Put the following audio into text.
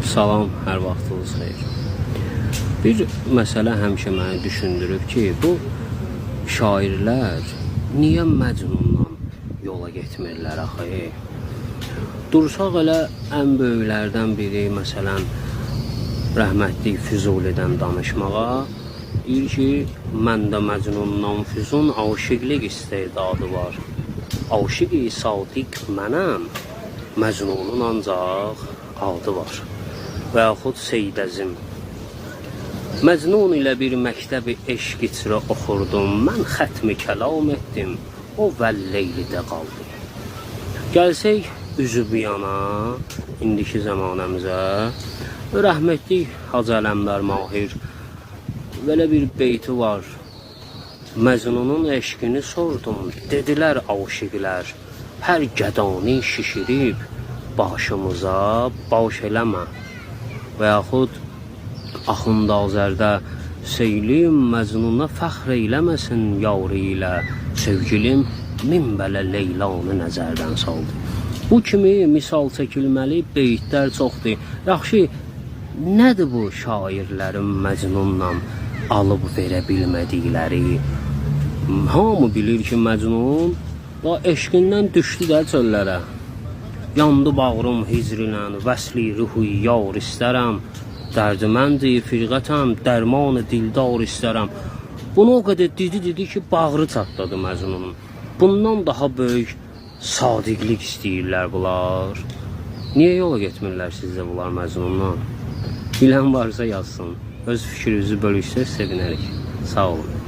Salam, hər vaxtınız xeyir. Bir məsələ həmişə məni düşündürüb ki, bu şairlər niyə Məcnundan yola getmirlər axı? Dursaq elə ən böyüklərdən biri, məsələn, rəhmətli Füzulidən danışmağa, deyir ki, məndə Məcnundan füzun aşiqlik istedadı var. Aşiqi sadiq mənəm, Məcnunun ancaq adı var. Və yaxud Seydəzim. Məcnun ilə bir məktəbi eşq içrə oxurdum, mən xətmi kəlam etdim, o vəlleylidə qaldı. Gəlsək üzü bir yana, indiki zamanəmizə, rəhmətli Hacı Ələmdar Mahir belə bir beyti var. Məcnunun eşqini sordum, dedilər aşiqlər, hər gədani şişirib başımıza baş eləmə. Və yaxud Axund Azərdə Seylim Məcnuna fəxr eyləməsin yarı ilə, sevgilim min bələ Leylanı nəzərdən saldı. Bu kimi misal çəkilməli beytlər çoxdur. Yaxşı, nədir bu şairlərin Məcnunla alıb verə bilmədikləri? Hamı bilir ki, Məcnun eşqindən düşdü də çöllərə. Yandı bağrım hicrinən, vəsli ruhu yar istərəm, dərdiməndi firqətəm, dərmanı dildar istərəm. Bunu o qədər dedi ki, bağrı çatladı Məcnunun. Bundan daha böyük sadiqlik istəyirlər bunlar. Niyə yola getmirlər sizdə bunlar Məcnundan? Bilən varsa yazsın. Öz fikrinizi bölüşsə sevinərik. Sağ olun.